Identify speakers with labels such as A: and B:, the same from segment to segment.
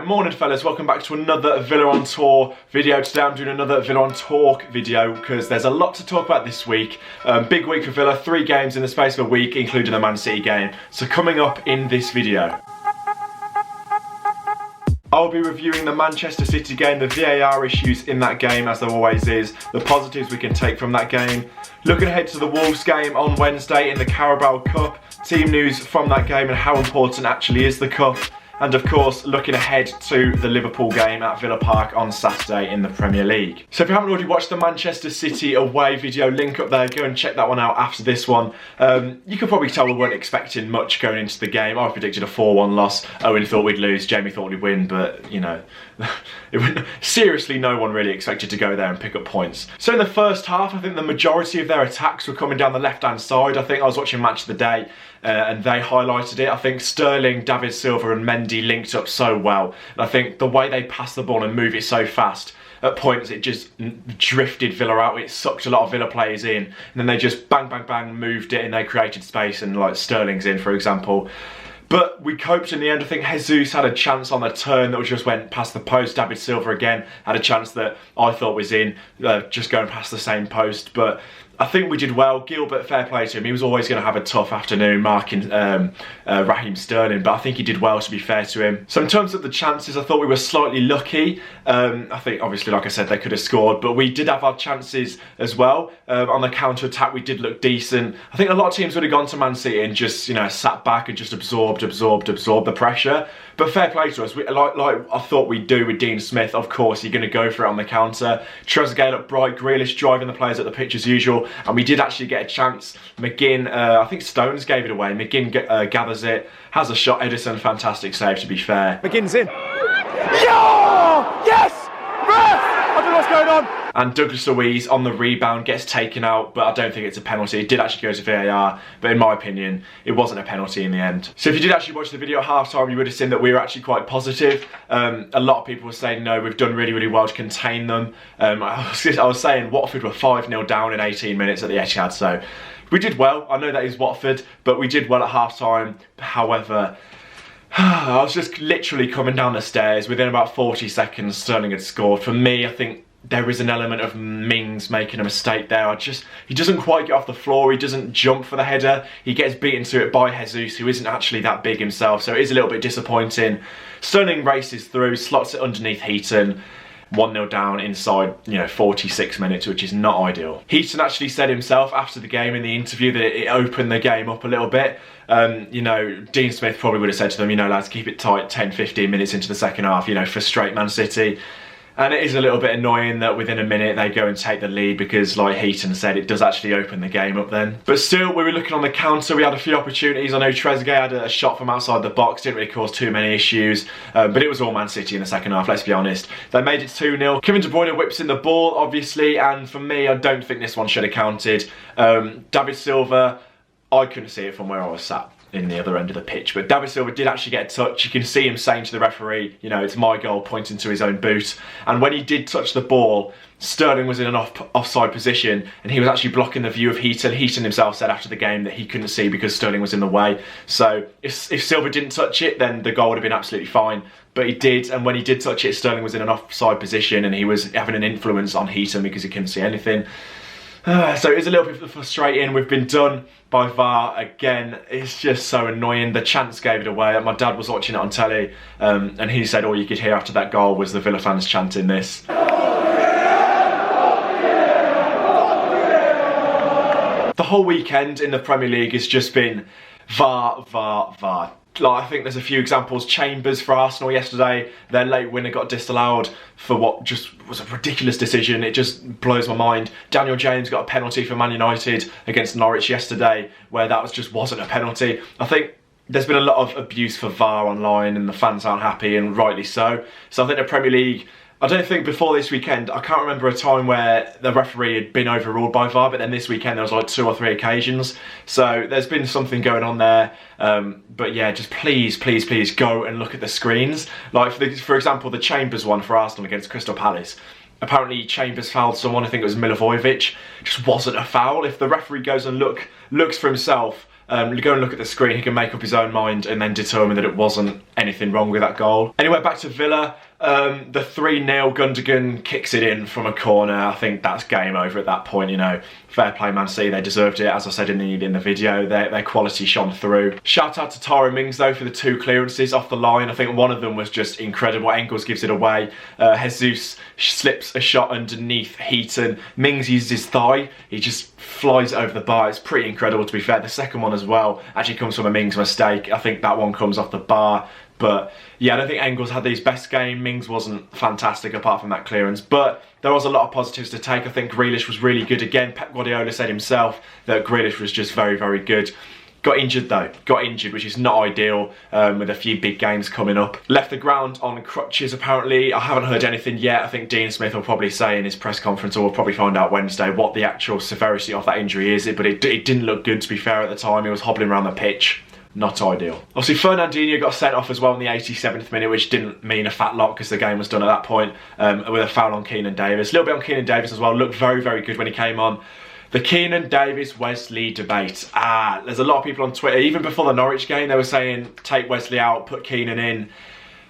A: Right, morning fellas, welcome back to another Villa on Tour video. Today I'm doing another Villa on Talk video because there's a lot to talk about this week. Big week for Villa, 3 games in the space of a week, including the Man City game. So coming up in this video, I'll be reviewing the Manchester City game, the VAR issues in that game, as there always is, the positives we can take from that game, looking ahead to the Wolves game on Wednesday in the Carabao Cup, team news from that game and how important actually is the Cup, and of course looking ahead to the Liverpool game at Villa Park on Saturday in the Premier League. So if you haven't already watched the Manchester City away video, link up there, go and check that one out after this one. You can probably tell we weren't expecting much going into the game. I predicted a 4-1 loss, Owen thought we'd lose, Jamie thought we'd win, but you know, seriously no one really expected to go there and pick up points. So in the first half, I think the majority of their attacks were coming down the left hand side. I think I was watching Match of the Day and they highlighted it. I think Sterling, David Silva and Mendy linked up so well. And I think the way they pass the ball and move it so fast, at points it just drifted Villa out. It sucked a lot of Villa players in. And then they just bang, bang, bang, moved it and they created space, and like Sterling's in, for example. But we coped in the end. I think Jesus had a chance on the turn that just went past the post. David Silva again had a chance that I thought was in, just going past the same post. But I think we did well. Gilbert, fair play to him. He was always going to have a tough afternoon marking Raheem Sterling, but I think he did well, to be fair to him. So in terms of the chances, I thought we were slightly lucky. I think, obviously, like I said, they could have scored, but we did have our chances as well. On the counter-attack, we did look decent. I think a lot of teams would have gone to Man City and just, you know, sat back and just absorbed the pressure. But fair play to us. Like I thought we'd do with Dean Smith, of course, you're going to go for it on the counter. Trezeguet looked bright, Grealish driving the players at the pitch as usual. And we did actually get a chance. McGinn, I think Stones gave it away. McGinn gathers it, has a shot. Edison, fantastic save, to be fair.
B: McGinn's in. Yeah! Yes! Ref! I don't know what's going on.
A: And Douglas Luiz on the rebound gets taken out, but I don't think it's a penalty. It did actually go to VAR, but in my opinion, it wasn't a penalty in the end. So if you did actually watch the video at half-time, you would have seen that we were actually quite positive. A lot of people were saying, no, we've done really, really well to contain them. I was saying Watford were 5-0 down in 18 minutes at the Etihad, so we did well. I know that is Watford, but we did well at half-time. However, I was just literally coming down the stairs. Within about 40 seconds, Sterling had scored. For me, I think there is an element of Mings making a mistake there. He doesn't quite get off the floor, he doesn't jump for the header, he gets beaten to it by Jesus, who isn't actually that big himself, so it is a little bit disappointing. Sterling races through, slots it underneath Heaton, 1-0 down inside, 46 minutes, which is not ideal. Heaton actually said himself after the game in the interview that it opened the game up a little bit. Dean Smith probably would have said to them, lads, keep it tight 10-15 minutes into the second half, frustrate Man City. And it is a little bit annoying that within a minute they go and take the lead because, like Heaton said, it does actually open the game up then. But still, we were looking on the counter, we had a few opportunities. I know Trezeguet had a shot from outside the box, didn't really cause too many issues, but it was all Man City in the second half, let's be honest. They made it 2-0. Kevin De Bruyne whips in the ball, obviously, and for me, I don't think this one should have counted. David Silva, I couldn't see it from where I was sat in the other end of the pitch, but David Silva did actually get a touch. You can see him saying to the referee, it's my goal, pointing to his own boot. And when he did touch the ball, Sterling was in an offside position and he was actually blocking the view of Heaton. Heaton himself said after the game that he couldn't see because Sterling was in the way. So if Silva didn't touch it, then the goal would have been absolutely fine. But he did, and when he did touch it, Sterling was in an offside position and he was having an influence on Heaton because he couldn't see anything. So it was a little bit frustrating. We've been done by VAR again. It's just so annoying. The chance gave it away. My dad was watching it on telly and he said all you could hear after that goal was the Villa fans chanting this. The whole weekend in the Premier League has just been VAR, VAR, VAR. Like, I think there's a few examples. Chambers for Arsenal yesterday, their late winner got disallowed for what just was a ridiculous decision. It just blows my mind. Daniel James got a penalty for Man United against Norwich yesterday where that just wasn't a penalty. I think there's been a lot of abuse for VAR online and the fans aren't happy, and rightly so. So I think the Premier League, I don't think before this weekend, I can't remember a time where the referee had been overruled by VAR, but then this weekend there was like 2 or 3 occasions. So there's been something going on there. But yeah, just please, please, please go and look at the screens. Like for example, the Chambers one for Arsenal against Crystal Palace. Apparently Chambers fouled someone, I think it was Milivojevic. Just wasn't a foul. If the referee goes and looks for himself, Go and look at the screen, he can make up his own mind and then determine that it wasn't anything wrong with that goal. Anyway, back to Villa. The 3-0 Gundogan kicks it in from a corner. I think that's game over at that point, you know. Fair play Man City, they deserved it. As I said in the video, their quality shone through. Shout out to Tyrone Mings though for the 2 clearances off the line. I think one of them was just incredible. Engels gives it away. Jesus slips a shot underneath Heaton. Mings uses his thigh. He just flies over the bar. It's pretty incredible, to be fair. The second one as well actually comes from a Mings mistake. I think that one comes off the bar. But yeah, I don't think Engels had his best game. Mings wasn't fantastic apart from that clearance. But there was a lot of positives to take. I think Grealish was really good again. Pep Guardiola said himself that Grealish was just very, very good. Got injured though, which is not ideal with a few big games coming up. Left the ground on crutches apparently. I haven't heard anything yet. I think Dean Smith will probably say in his press conference, or we'll probably find out Wednesday, what the actual severity of that injury is. But it didn't look good, to be fair, at the time. He was hobbling around the pitch. Not ideal. Obviously, Fernandinho got sent off as well in the 87th minute, which didn't mean a fat lot because the game was done at that point, with a foul on Keenan Davis. A little bit on Keenan Davis as well. Looked very, very good when he came on. The Keenan Davis-Wesley debate. There's a lot of people on Twitter, even before the Norwich game, they were saying, take Wesley out, put Keenan in.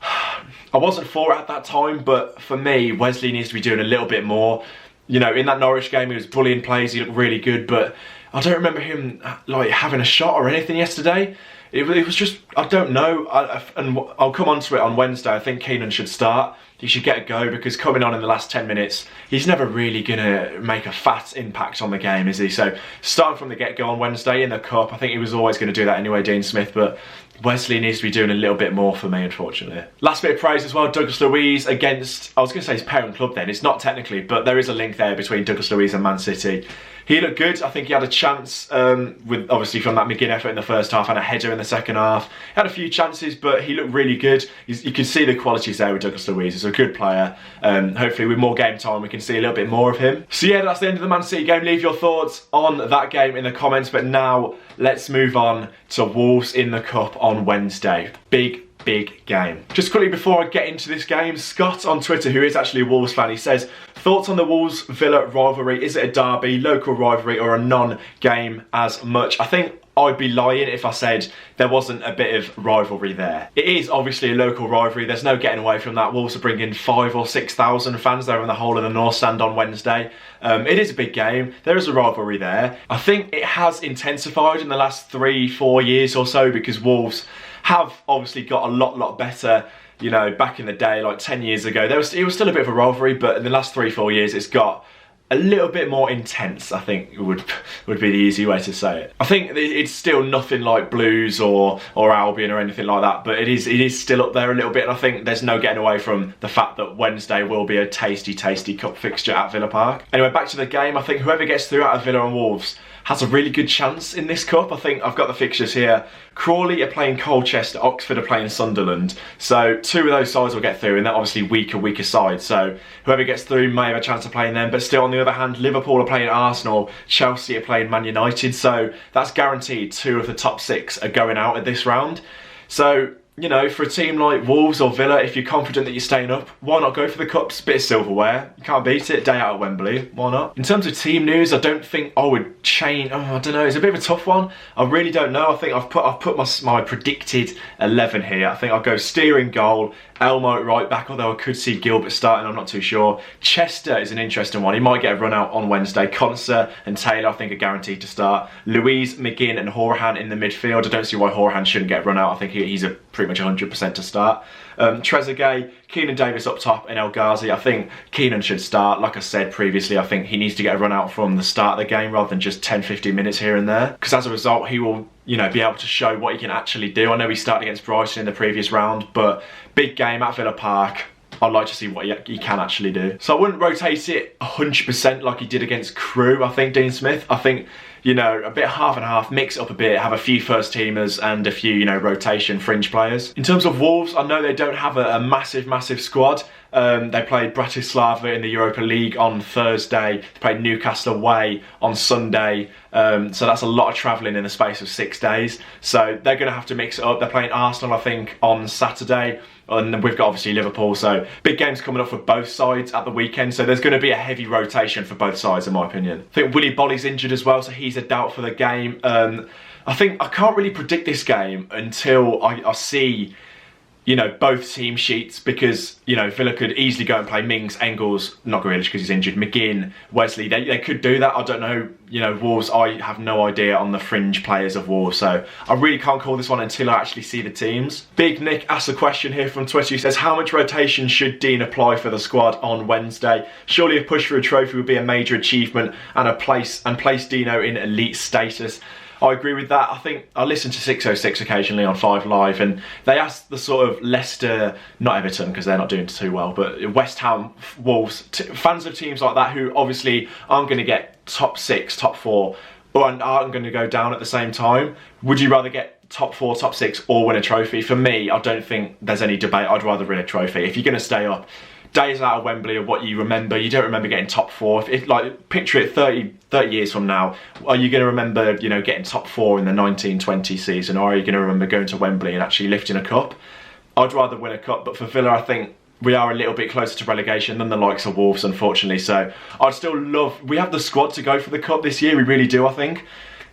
A: I wasn't for it at that time, but for me, Wesley needs to be doing a little bit more. You know, in that Norwich game, he was bullying plays, he looked really good, but I don't remember him like having a shot or anything yesterday. It was just, I don't know, and I'll come on to it on Wednesday. I think Keenan should start. He should get a go, because coming on in the last 10 minutes, he's never really going to make a fat impact on the game, is he? So starting from the get-go on Wednesday in the Cup, I think he was always going to do that anyway, Dean Smith, but Wesley needs to be doing a little bit more for me, unfortunately. Last bit of praise as well, Douglas Luiz against, I was going to say his parent club then, it's not technically, but there is a link there between Douglas Luiz and Man City. He looked good. I think he had a chance with obviously from that McGinn effort in the first half and a header in the second half. He had a few chances, but he looked really good. You can see the qualities there with Douglas Luiz. He's a good player. Hopefully with more game time we can see a little bit more of him. So yeah, that's the end of the Man City game. Leave your thoughts on that game in the comments. But now let's move on to Wolves in the Cup on Wednesday. Big game. Just quickly before I get into this game, Scott on Twitter, who is actually a Wolves fan, he says, thoughts on the Wolves-Villa rivalry? Is it a derby, local rivalry, or a non-game as much? I think I'd be lying if I said there wasn't a bit of rivalry there. It is obviously a local rivalry, there's no getting away from that. Wolves are bringing 5,000 or 6,000 fans there in the whole of the North Stand on Wednesday. It is a big game, there is a rivalry there. I think it has intensified in the last 3-4 years or so, because Wolves have obviously got a lot better. You know, back in the day, like 10 years ago, it was still a bit of a rivalry, but in the last 3-4 years it's got a little bit more intense, I think would be the easy way to say it. I think it's still nothing like Blues or Albion or anything like that, but it is still up there a little bit, and I think there's no getting away from the fact that Wednesday will be a tasty cup fixture at Villa Park. Anyway, back to the game. I think whoever gets through out of Villa and Wolves has a really good chance in this cup. I think I've got the fixtures here. Crawley are playing Colchester, Oxford are playing Sunderland. So 2 of those sides will get through, and they're obviously weaker sides. So whoever gets through may have a chance of playing them. But still, on the other hand, Liverpool are playing Arsenal, Chelsea are playing Man United. So that's guaranteed 2 of the top 6 are going out at this round. So, you know, for a team like Wolves or Villa, if you're confident that you're staying up, why not go for the cups? Bit of silverware, you can't beat it. Day out at Wembley, why not? In terms of team news, I don't think I would change. I don't know. It's a bit of a tough one. I really don't know. I think I've put my predicted 11 here. I think I'll go Steer in goal, Elmo at right back, although I could see Gilbert starting, I'm not too sure. Chester is an interesting one. He might get a run out on Wednesday. Conser and Taylor, I think, are guaranteed to start. Louise, McGinn and Horahan in the midfield. I don't see why Horahan shouldn't get a run out. I think he's a pretty much 100% to start. Trezeguet, Keenan Davis up top and El Ghazi. I think Keenan should start. Like I said previously, I think he needs to get a run out from the start of the game rather than just 10-15 minutes here and there, because as a result he will, you know, be able to show what he can actually do. I know he started against Brighton in the previous round, but big game at Villa Park. I'd like to see what he can actually do. So I wouldn't rotate it 100% like he did against Crewe, I think, Dean Smith. I think, you know, a bit half and half, mix it up a bit, have a few first teamers and a few, you know, rotation fringe players. In terms of Wolves, I know they don't have a massive squad. They played Bratislava in the Europa League on Thursday. They played Newcastle away on Sunday. So that's a lot of travelling in the space of 6 days. So they're going to have to mix it up. They're playing Arsenal, I think, on Saturday. And we've got obviously Liverpool, so big games coming up for both sides at the weekend. So there's going to be a heavy rotation for both sides, in my opinion. I think Willy Bolly's injured as well, so he's a doubt for the game. I think I can't really predict this game until I see, you know, both team sheets, because, you know, Villa could easily go and play Mings, Engels, not Grealish because he's injured, McGinn, Wesley. They could do that. I don't know. You know, Wolves, I have no idea on the fringe players of Wolves, so I really can't call this one until I actually see the teams. Big Nick asks a question here from Twitter. He says, how much rotation should Dean apply for the squad on Wednesday? Surely a push for a trophy would be a major achievement and place Dino in elite status. I agree with that. I think I listen to 606 occasionally on 5 Live, and they asked the sort of Leicester, not Everton because they're not doing too well, but West Ham, Wolves, fans of teams like that who obviously aren't going to get top 6, top 4, and aren't going to go down at the same time. Would you rather get top 4, top 6 or win a trophy? For me, I don't think there's any debate. I'd rather win a trophy. If you're going to stay up, days out of Wembley are what you remember. You don't remember getting top 4. If like, picture it 30 years from now, are you going to remember, you know, getting top 4 in the 1920 season, or are you going to remember going to Wembley and actually lifting a cup? I'd rather win a cup, but for Villa, I think we are a little bit closer to relegation than the likes of Wolves, unfortunately. So I'd still love, we have the squad to go for the cup this year, we really do, I think.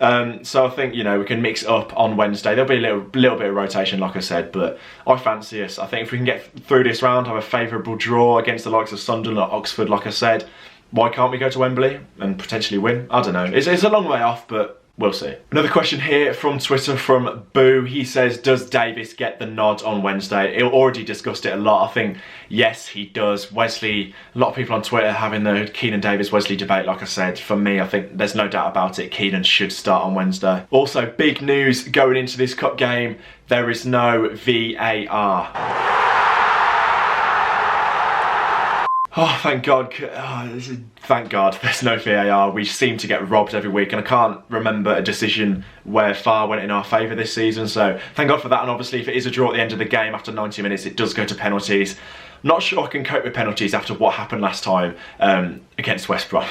A: So I think, you know, we can mix it up on Wednesday. There'll be a little bit of rotation, like I said, but I fancy us. I think if we can get through this round, have a favourable draw against the likes of Sunderland or Oxford, like I said, why can't we go to Wembley and potentially win? I don't know. It's a long way off, but we'll see. Another question here from Twitter from Boo. He says, does Davis get the nod on Wednesday? He already discussed it a lot. I think, yes, he does. Wesley, a lot of people on Twitter having the Keenan Davis-Wesley debate, like I said. For me, I think there's no doubt about it. Keenan should start on Wednesday. Also, big news going into this cup game. There is no VAR. Oh, thank God. Thank God there's no VAR. We seem to get robbed every week, and I can't remember a decision where VAR went in our favour this season, so thank God for that. And obviously, if it is a draw at the end of the game after 90 minutes, it does go to penalties. I'm not sure I can cope with penalties after what happened last time against West Brom.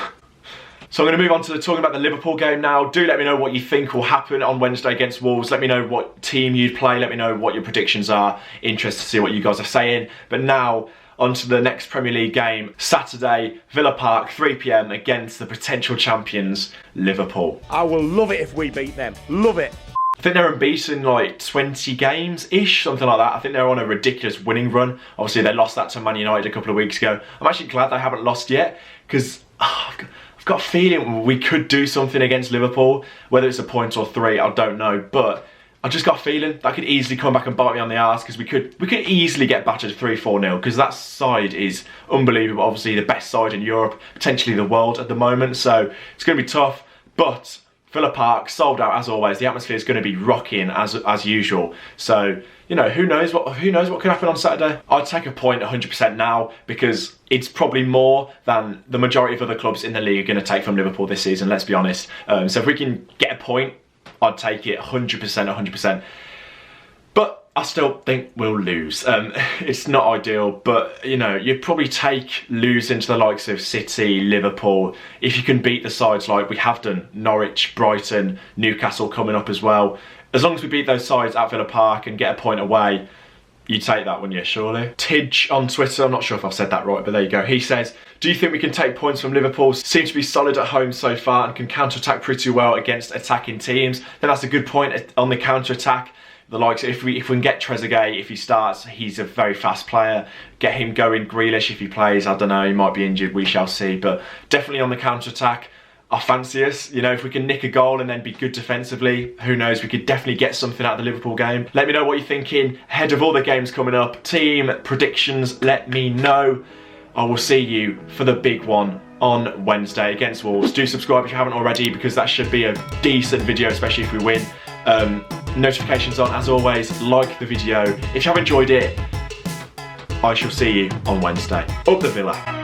A: So I'm going to move on to talking about the Liverpool game now. Do let me know what you think will happen on Wednesday against Wolves. Let me know what team you'd play. Let me know what your predictions are. Interested to see what you guys are saying. But now, on to the next Premier League game. Saturday, Villa Park, 3 PM against the potential champions, Liverpool.
B: I will love it if we beat them. Love it.
A: I think they're unbeaten like 20 games-ish, something like that. I think they're on a ridiculous winning run. Obviously, they lost that to Man United a couple of weeks ago. I'm actually glad they haven't lost yet, because I've got a feeling we could do something against Liverpool. Whether it's a point or 3, I don't know, but I just got a feeling that could easily come back and bite me on the arse, because we could easily get battered 3-4-0, because that side is unbelievable. Obviously the best side in Europe, potentially the world at the moment, so it's going to be tough. But Villa Park sold out as always. The atmosphere is going to be rocking as usual. So, you know, who knows what could happen on Saturday. I'd take a point 100% now, because it's probably more than the majority of other clubs in the league are going to take from Liverpool this season, let's be honest. So if we can get a point, I'd take it 100%, 100%. But I still think we'll lose. It's not ideal, but, you know, you'd probably take losing to the likes of City, Liverpool, if you can beat the sides like we have done, Norwich, Brighton, Newcastle coming up as well. As long as we beat those sides at Villa Park and get a point away, you take that one, yeah, surely. Tidge on Twitter, I'm not sure if I've said that right, but there you go. He says, do you think we can take points from Liverpool? Seem to be solid at home so far and can counter-attack pretty well against attacking teams. Then that's a good point on the counter-attack. The likes, if we can get Trezeguet, if he starts, he's a very fast player. Get him going. Grealish, if he plays, I don't know, he might be injured, we shall see. But definitely on the counter-attack, I fancy us. You know, if we can nick a goal and then be good defensively, who knows, we could definitely get something out of the Liverpool game. Let me know what you're thinking ahead of all the games coming up. Team predictions, let me know. I will see you for the big one on Wednesday against Wolves. Do subscribe if you haven't already, because that should be a decent video, especially if we win. Notifications on, as always. Like the video. If you have enjoyed it, I shall see you on Wednesday. Up the Villa.